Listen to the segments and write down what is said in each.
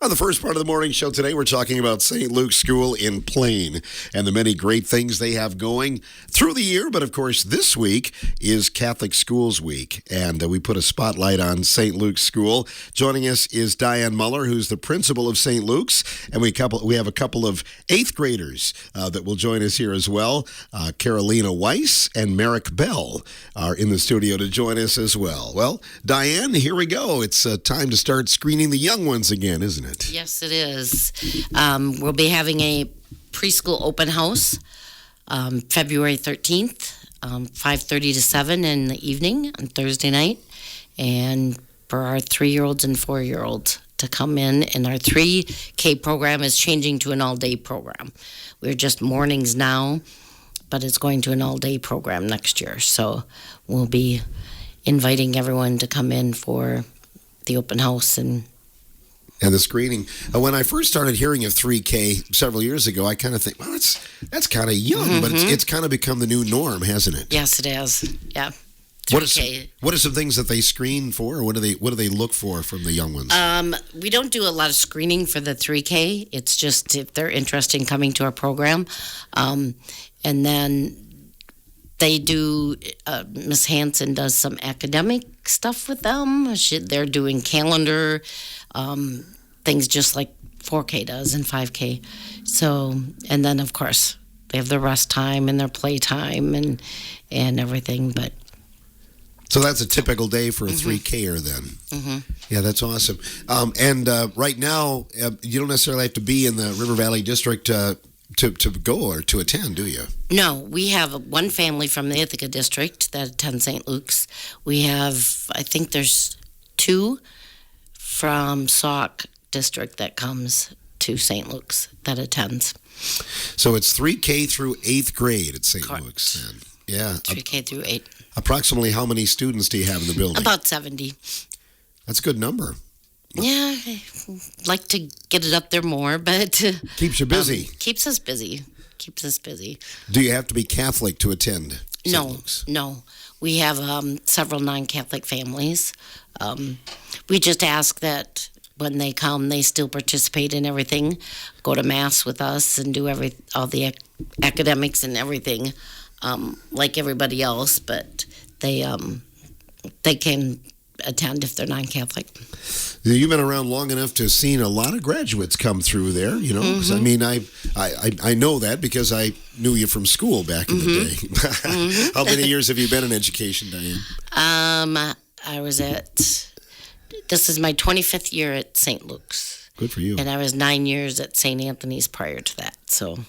On the first part of the morning show today, we're talking about St. Luke's School in Plain and the many great things they have going through the year. But of course, this week is Catholic Schools Week, and we put a spotlight on St. Luke's School. Joining us is Diane Muller, who's the principal of St. Luke's, and we have a couple of eighth graders that will join us here as well. Carolina Weiss and Merrick Bell are in the studio to join us as well. Well, Diane, here we go. It's time to start screening the young ones again, isn't it? Yes, it is. We'll be having a preschool open house February 13th, 5:30 to 7 in the evening on Thursday night, and for our 3-year-olds and 4-year-olds to come in. And our 3K program is changing to an all-day program. We're just mornings now, but it's going to an all-day program next year. So we'll be inviting everyone to come in for the open house and the screening. When I first started hearing of 3K several years ago, I kind of think, well, that's kind of young, but it's kind of become the new norm, hasn't it? Yes, it has. Yeah. 3K. What are some things that they screen for, or what do they look for from the young ones? We don't do a lot of screening for the 3K. It's just if they're interested in coming to our program, and then they do. Miss Hanson does some academic stuff with them. They're doing calendar. Things just like 4K does and 5K. So, and then of course they have their rest time and their play time and everything. But so that's a typical day for a 3Ker then. Mm-hmm. Yeah, that's awesome. And right now, you don't necessarily have to be in the River Valley District to go or to attend, do you? No, we have one family from the Ithaca District that attends St. Luke's. We have, I think there's 2 from Sauk District that comes to St. Luke's that attends. So it's 3K through 8th grade at St. Luke's then. Yeah. 3K through 8. Approximately how many students do you have in the building? About 70. That's a good number. Yeah, I like to get it up there more, but keeps you busy. Keeps us busy. Keeps us busy. Do you have to be Catholic to attend St. Luke's? No. We have several non-Catholic families. We just ask that when they come, they still participate in everything, go to Mass with us, and do all the academics and everything like everybody else. But they can attend if they're non-Catholic. You've been around long enough to have seen a lot of graduates come through there, you know. Mm-hmm. I mean, I know that because I knew you from school back in the day. Mm-hmm. How many years have you been in education, Diane? This is my 25th year at St. Luke's. Good for you. And I was 9 years at St. Anthony's prior to that, so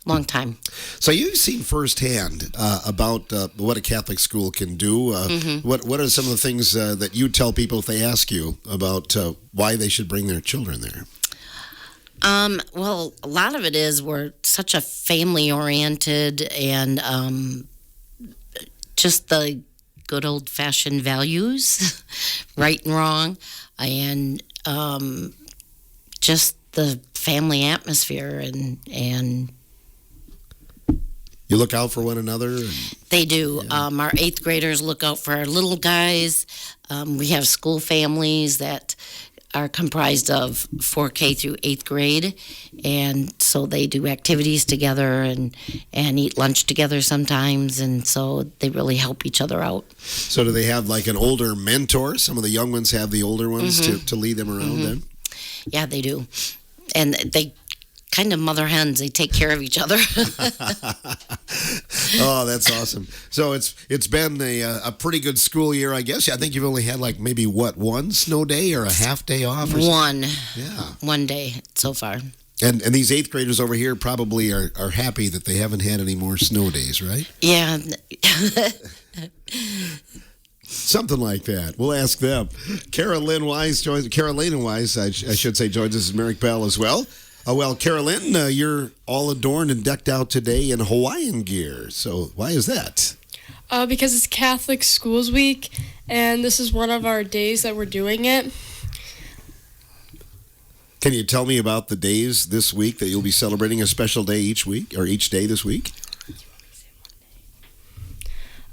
long time. So you've seen firsthand about what a Catholic school can do. What are some of the things that you tell people if they ask you about why they should bring their children there? Well, a lot of it is we're such a family-oriented and just the good old-fashioned values, right and wrong, and just the family atmosphere and you look out for one another? They do. Yeah. Our 8th graders look out for our little guys. We have school families that are comprised of 4K through 8th grade, and so they do activities together and eat lunch together sometimes, and so they really help each other out. So do they have like an older mentor? Some of the young ones have the older ones to lead them around then? Yeah, they do. And they kind of mother hens. They take care of each other. Oh, that's awesome. So it's been a pretty good school year, I guess. I think you've only had like maybe one snow day or a half day off? Or one. Yeah. One day so far. And these 8th graders over here probably are happy that they haven't had any more snow days, right? Yeah. Something like that. We'll ask them. Carolina Weiss, joins us, Merrick Bell as well. Well, Carolyn, you're all adorned and decked out today in Hawaiian gear. So why is that? Because it's Catholic Schools Week, and this is one of our days that we're doing it. Can you tell me about the days this week that you'll be celebrating a special day each week or each day this week?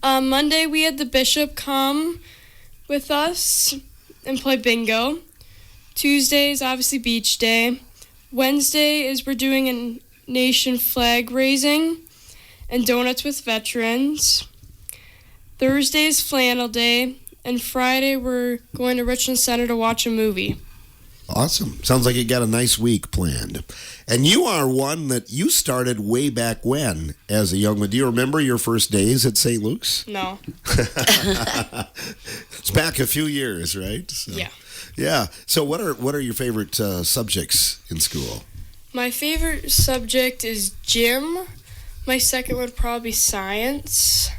Monday, we had the bishop come with us and play bingo. Tuesday is obviously beach day. Wednesday is we're doing a nation flag raising and donuts with veterans. Thursday is flannel day. And Friday we're going to Richland Center to watch a movie. Awesome. Sounds like you got a nice week planned. And you are one that you started way back when as a young one. Do you remember your first days at St. Luke's? No. It's back a few years, right? So, Yeah. Yeah. So what are your favorite subjects in school? My favorite subject is gym. My second would probably be science.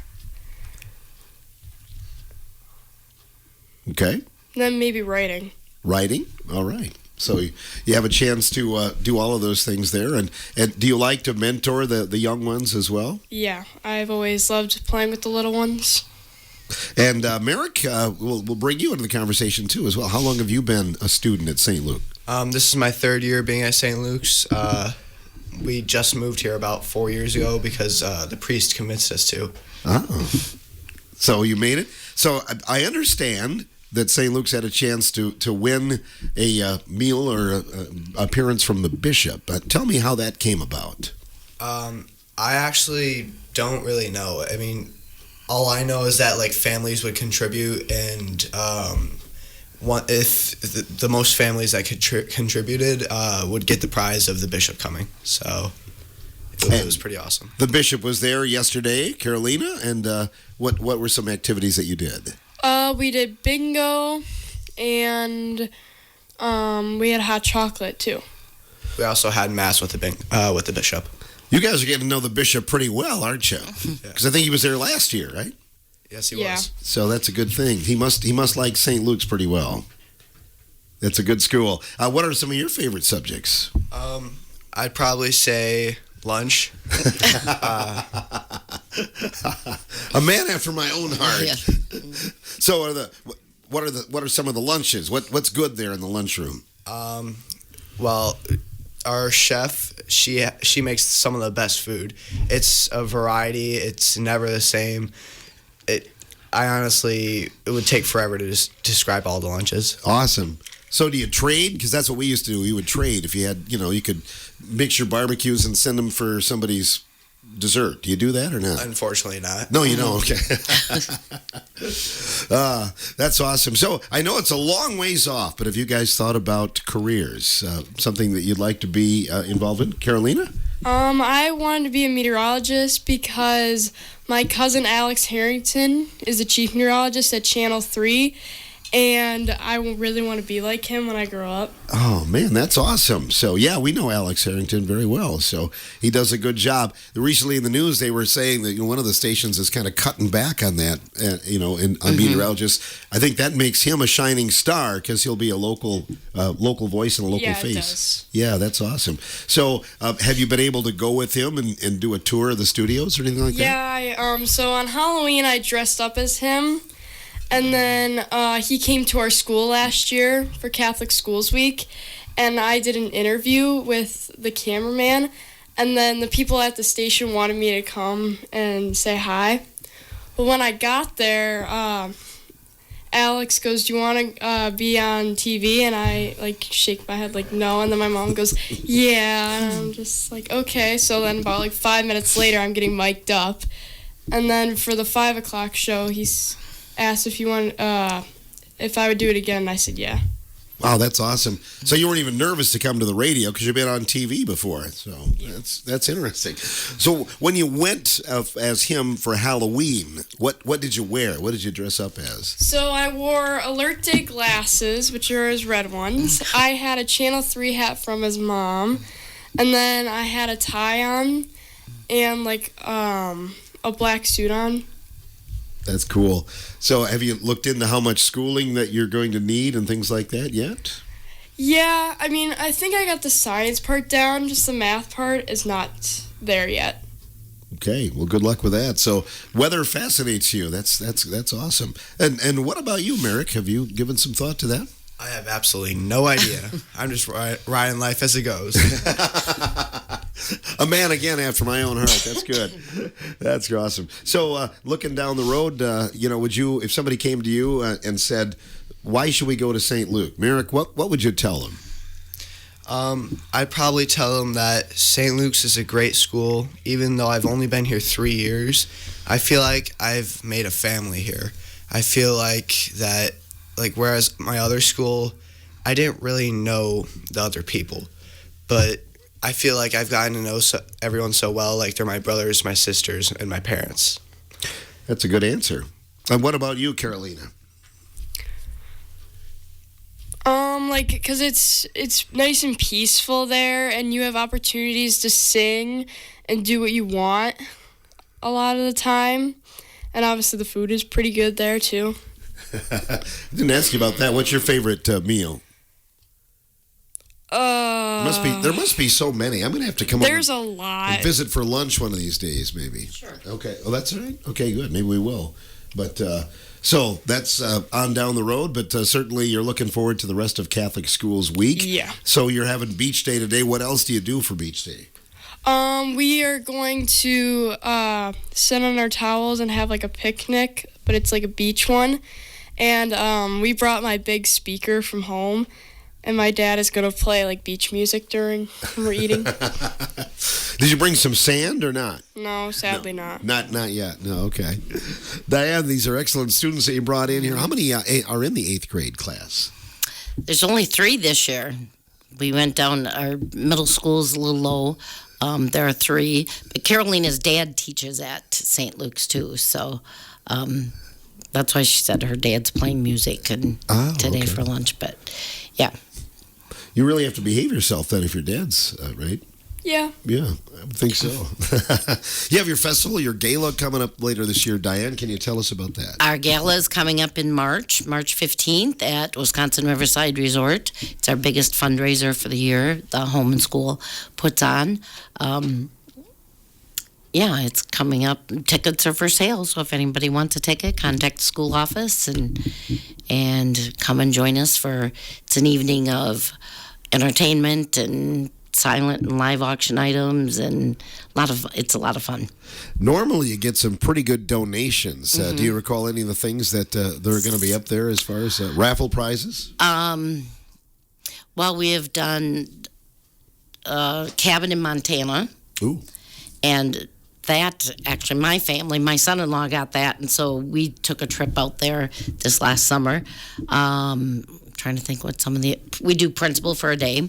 Okay. Then maybe writing. Writing? All right. So you have a chance to do all of those things there. And do you like to mentor the young ones as well? Yeah, I've always loved playing with the little ones. And Merrick, we'll bring you into the conversation too as well. How long have you been a student at St. Luke? This is my third year being at St. Luke's. We just moved here about 4 years ago because the priest convinced us to. Oh. So you made it? So I understand that St. Luke's had a chance to win a meal or a appearance from the bishop. Tell me how that came about. I actually don't really know. I mean, all I know is that like families would contribute, and if the most families that contributed would get the prize of the bishop coming. So it was pretty awesome. The bishop was there yesterday, Carolina, and what were some activities that you did? We did bingo, and we had hot chocolate too. We also had mass with the bishop. You guys are getting to know the bishop pretty well, aren't you? Because I think he was there last year, right? Yes, he Yeah. was. So that's a good thing. He must like St. Luke's pretty well. That's a good school. What are some of your favorite subjects? I'd probably say lunch. A man after my own heart. Yeah. So what are some of the lunches? What's good there in the lunchroom? Well, our chef, she makes some of the best food. It's a variety. It's never the same. It would take forever to just describe all the lunches. Awesome. So do you trade? Because that's what we used to do. We would trade. If you had, you could mix your barbecues and send them for somebody's dessert. Do you do that or not? Unfortunately not. No, you don't. Okay. That's awesome. So I know it's a long ways off, but have you guys thought about careers? Something that you'd like to be involved in? Carolina? I wanted to be a meteorologist because my cousin Alex Harrington is the chief meteorologist at Channel 3, and I really want to be like him when I grow up. Oh, man, that's awesome. So, yeah, we know Alex Harrington very well, so he does a good job. Recently in the news, they were saying that one of the stations is kind of cutting back on that, on meteorologists. I think that makes him a shining star because he'll be a local voice and a local face. It does. Yeah, that's awesome. So, have you been able to go with him and do a tour of the studios or anything like that? Yeah, so on Halloween I dressed up as him. And then he came to our school last year for Catholic Schools Week, and I did an interview with the cameraman, and then the people at the station wanted me to come and say hi. But when I got there, Alex goes, "Do you want to be on TV?" And I shake my head no, and then my mom goes, "Yeah," and I'm just okay. So then about 5 minutes later, I'm getting mic'd up, and then for the 5 o'clock show, he's asked if if I would do it again, and I said yeah. Wow, that's awesome. So you weren't even nervous to come to the radio because you've been on TV before. So that's interesting. So when you went as him for Halloween, what did you wear? What did you dress up as? So I wore Alert Day glasses, which are his red ones. I had a Channel 3 hat from his mom, and then I had a tie on and a black suit on. That's cool. So have you looked into how much schooling that you're going to need and things like that yet? Yeah, I mean, I think I got the science part down, just the math part is not there yet. Okay, well, good luck with that. So weather fascinates you. That's awesome. And what about you, Merrick? Have you given some thought to that? I have absolutely no idea. I'm just riding life as it goes. A man again after my own heart. That's good. That's awesome. So looking down the road, would you, if somebody came to you and said, why should we go to St. Luke? Merrick, what would you tell them? I'd probably tell them that St. Luke's is a great school. Even though I've only been here 3 years, I feel like I've made a family here. I feel like that, like, whereas my other school, I didn't really know the other people. But I feel like I've gotten to know everyone so well. Like, they're my brothers, my sisters, and my parents. That's a good answer. And what about you, Carolina? Like, because it's nice and peaceful there, and you have opportunities to sing and do what you want a lot of the time. And obviously the food is pretty good there, too. I didn't ask you about that. What's your favorite meal? There must be so many. I'm going to have to come There's over a lot. and visit for lunch one of these days, maybe. Sure. Okay. Oh, that's all right. Okay, good. Maybe we will. But so that's on down the road, but certainly you're looking forward to the rest of Catholic Schools Week. Yeah. So you're having Beach Day today. What else do you do for Beach Day? We are going to sit on our towels and have like a picnic, but it's like a beach one. And we brought my big speaker from home, and my dad is going to play like beach music when we're eating. Did you bring some sand or not? No, sadly not. Not yet. No, okay. Diane, these are excellent students that you brought in here. How many are in the 8th grade class? There's only 3 this year. We went down, our middle school's a little low. There are 3. But Carolina's dad teaches at St. Luke's, too. So that's why she said her dad's playing music today okay. for lunch. But, yeah. You really have to behave yourself then if your dad's, right? Yeah. Yeah, I would think so. You have your festival, your gala coming up later this year. Diane, can you tell us about that? Our gala is coming up in March 15th at Wisconsin Riverside Resort. It's our biggest fundraiser for the year, the Home and School puts on. Yeah, it's coming up. Tickets are for sale, so if anybody wants a ticket, contact the school office and come and join us it's an evening of entertainment and silent and live auction items, and it's a lot of fun. Normally, you get some pretty good donations. Do you recall any of the things that are going to be up there as far as raffle prizes? Well, we have done a cabin in Montana. Ooh. And that, actually, my son-in-law got that, and so we took a trip out there this last summer. Trying to think what we do principal for a day.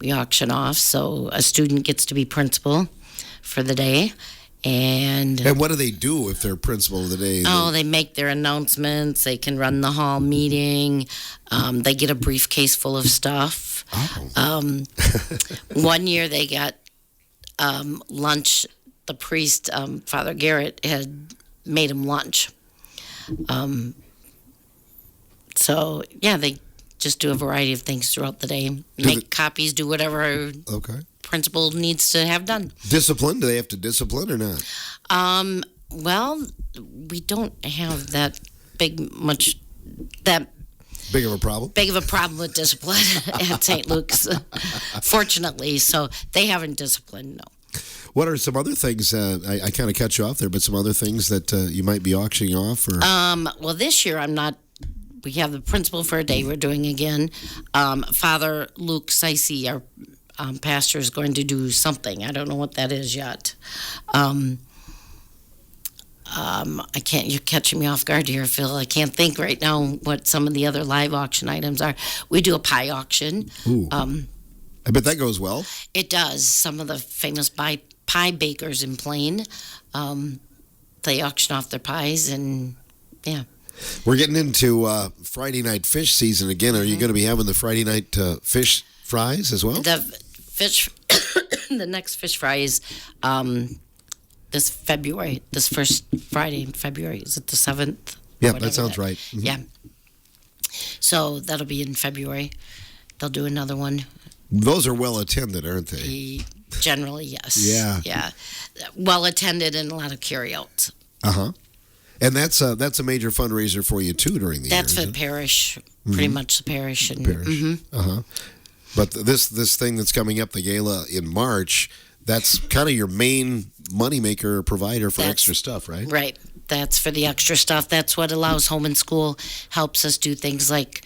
We auction off, so a student gets to be principal for the day. And what do they do if they're principal of the day? they make their announcements. They can run the hall meeting. They get a briefcase full of stuff. Oh. One year they got lunch. The priest, Father Garrett, had made him lunch. So, yeah, they just do a variety of things throughout the day. Make copies, do whatever principal needs to have done. Discipline? Do they have to discipline or not? Well, we don't have that big of a problem with discipline at St. Luke's, fortunately. So they haven't disciplined, no. What are some other things? I kind of cut you off there, but some other things that you might be auctioning off? Or? Well, this year I'm not. We have the principal for a day we're doing again. Father Luke Seisey, our pastor, is going to do something. I don't know what that is yet. I can't. You're catching me off guard here, Phil. I can't think right now what some of the other live auction items are. We do a pie auction. Ooh. I bet that goes well. It does. Some of the famous pie bakers in Plain, they auction off their pies, and yeah. We're getting into Friday night fish season again. Are you going to be having the Friday night fish fries as well? The next fish fry is this February, this first Friday in February. Is it the 7th? Yeah, that sounds right. Mm-hmm. Yeah. So that'll be in February. They'll do another one. Those are well attended, aren't they? Generally, yes. Yeah. Yeah. Well attended and a lot of carryouts. Uh-huh. And that's a major fundraiser for you, too, during the year. That's for the parish, pretty much the parish. And, Uh-huh. But this thing that's coming up, the gala in March, that's kind of your main moneymaker provider for extra stuff, right? Right. That's for the extra stuff. That's what allows Home and School, helps us do things like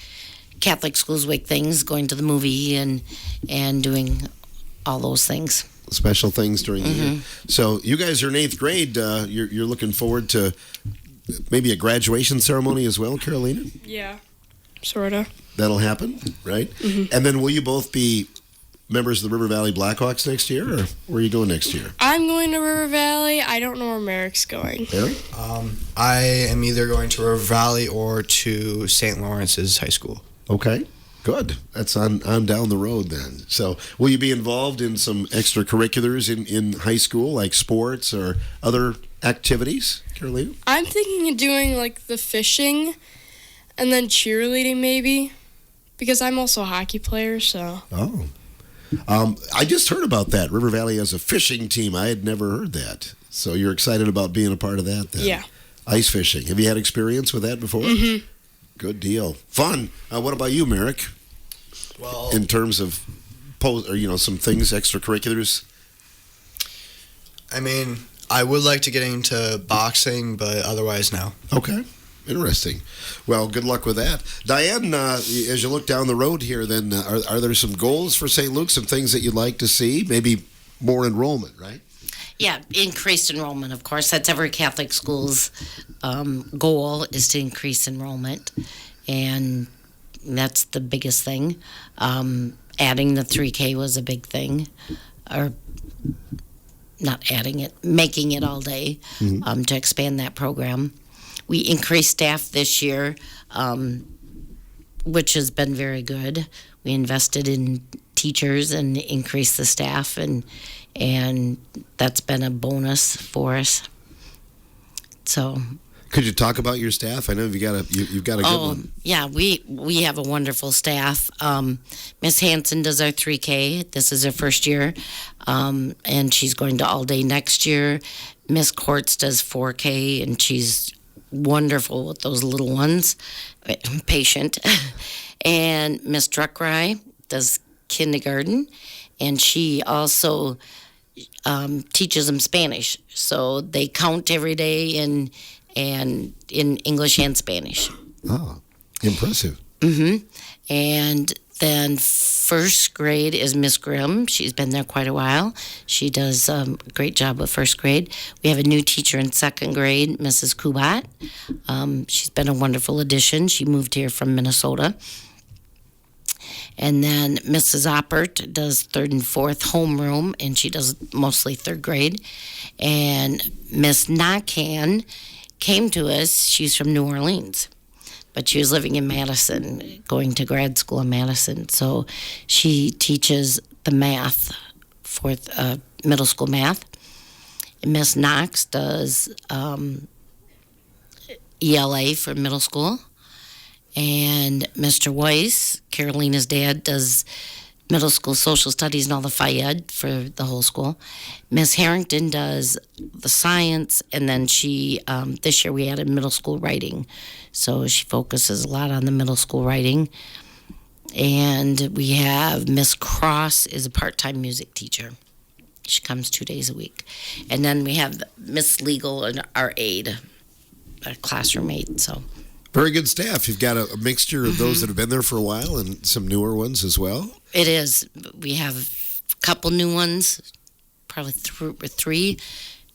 Catholic Schools Week things, going to the movie and doing all those things. Special things during the year. So you guys are in 8th grade. You're looking forward to maybe a graduation ceremony as well, Carolina? Yeah, sorta. That'll happen, right? And then will you both be members of the River Valley Blackhawks next year, or where are you going next year? I'm going to River Valley. I don't know where Merrick's going. Eric? I am either going to River Valley or to St. Lawrence's High School. Okay, good. That's on down the road then. So will you be involved in some extracurriculars in high school, like sports or other activities, Carolina? I'm thinking of doing like the fishing and then cheerleading maybe, because I'm also a hockey player, so. Oh. I just heard about that. River Valley has a fishing team. I had never heard that. So you're excited about being a part of that then? Yeah. Ice fishing. Have you had experience with that before? Good deal. Fun. What about you, Merrick? Well, In terms of some things, extracurriculars? I mean, I would like to get into boxing, but otherwise, no. Okay. Interesting. Well, good luck with that. Diane, as you look down the road here, then, are there some goals for St. Luke, some things that you'd like to see? Maybe more enrollment, right? Yeah, increased enrollment, of course. That's every Catholic school's goal, is to increase enrollment. And that's the biggest thing. Adding the 3K was a big thing. Or not adding it, making it all day to expand that program. We increased staff this year, which has been very good. We invested in teachers and increased the staff, and that's been a bonus for us. So, Could you talk about your staff? I know you've got a good one. Yeah, we have a wonderful staff. Miss Hanson does our 3K. This is her first year, and she's going to all day next year. Miss Courts does 4K, and she's wonderful with those little ones, patient. And Miss Druckrey does kindergarten, and she also teaches them Spanish. So they count every day in English and Spanish. Oh, impressive. And then first grade is Miss Grimm. She's been there quite a while. She does a great job with first grade. We have a new teacher in second grade, Mrs. Kubat. She's been a wonderful addition. She moved here from Minnesota. And then Mrs. Oppert does third and fourth homeroom, and she does mostly third grade. And Miss Nakan came to us. She's from New Orleans, but she was living in Madison, going to grad school in Madison. So she teaches the math for middle school math. And Miss Knox does ELA for middle school. And Mr. Weiss, Carolina's dad, does middle school social studies and all the Phi-Ed for the whole school. Miss Harrington does the science, and then she, this year we added middle school writing. So she focuses a lot on the middle school writing. And we have Miss Cross is a part-time music teacher. She comes 2 days a week. And then we have Miss Legal and our aide, our classroom aide, so. Very good staff. You've got a mixture of those that have been there for a while and some newer ones as well. It is. We have a couple new ones, probably three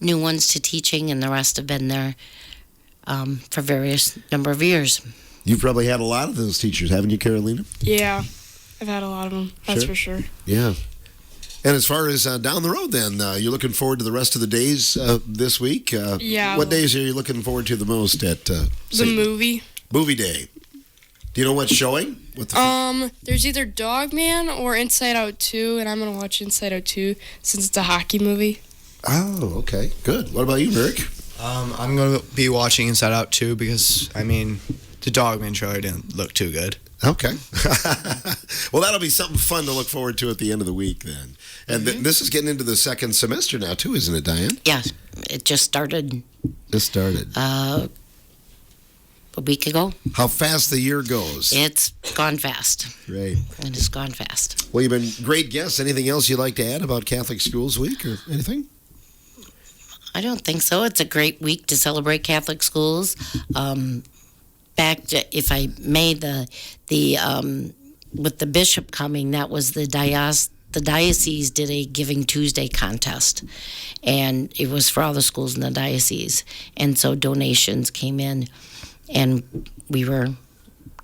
new ones to teaching, and the rest have been there for various number of years. You've probably had a lot of those teachers, haven't you, Carolina? Yeah, I've had a lot of them, that's Sure. for sure. Yeah. And as far as down the road, then, you're looking forward to the rest of the days this week? Yeah. What days are you looking forward to the most at The movie. Movie Day? Do you know what's showing? What the There's either Dogman or Inside Out 2, and I'm going to watch Inside Out 2 since it's a hockey movie. Oh, okay. Good. What about you, Merrick? I'm going to be watching Inside Out 2 because, I mean, the Dogman trailer didn't look too good. Okay. Well, that'll be something fun to look forward to at the end of the week then. And this is getting into the second semester now, too, isn't it, Diane? Yeah, it just started This started. a week ago. How fast the year goes. It's gone fast. Great. It has gone fast. Well, you've been great guests. Anything else you'd like to add about Catholic Schools Week or anything? I don't think so. It's a great week to celebrate Catholic schools. Back to, if I may, with the bishop coming, that was the diocese did a Giving Tuesday contest, and it was for all the schools in the diocese. And so donations came in, and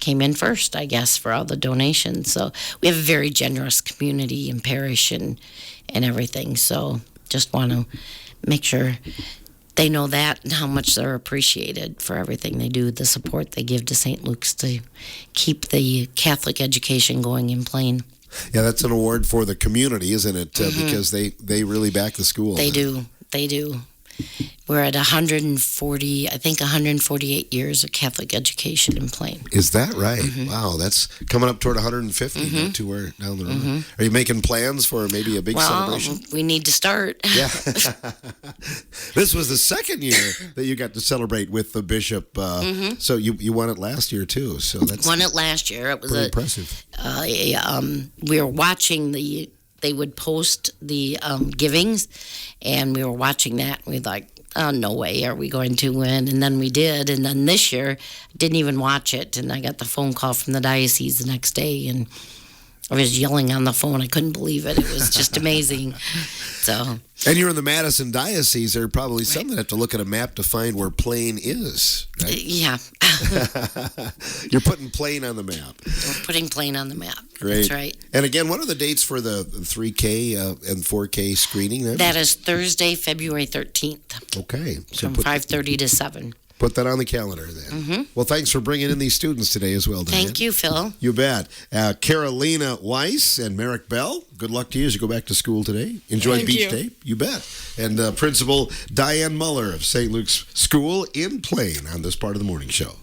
came in first, I guess, for all the donations. So we have a very generous community and parish and everything. So just want to make sure they know that and how much they're appreciated for everything they do, the support they give to St. Luke's to keep the Catholic education going in Plain. Yeah, that's an award for the community, isn't it? Because they really back the school. They do. We're at 148 years of Catholic education in Plain. Is that right? Wow, that's coming up toward 150, not too far down the road. Are you making plans for maybe a big celebration? We need to start. Yeah. This was the second year that you got to celebrate with the bishop. So you won it last year, too. So that's Won it last year. It was pretty impressive. We were watching they would post the givings, and we were watching that, and we were like, oh, no way are we going to win. And then we did. And then this year, I didn't even watch it. And I got the phone call from the diocese the next day, and I was yelling on the phone. I couldn't believe it. It was just amazing. So. And you're in the Madison Diocese. There are probably some that have to look at a map to find where Plain is, right? Yeah. You're putting Plain on the map. We're putting Plain on the map. Great. That's right. And again, what are the dates for the 3K and 4K screening then? That is Thursday, February 13th, Okay. So from 5:30 to 7. Put that on the calendar then. Well, thanks for bringing in these students today as well, Diane. Thank you, Phil. You bet. Carolina Weiss and Merrick Bell, good luck to you as you go back to school today. Enjoy Thank Beach you. Day. You bet. And Principal Diane Muller of St. Luke's School in Plain on this part of the morning show.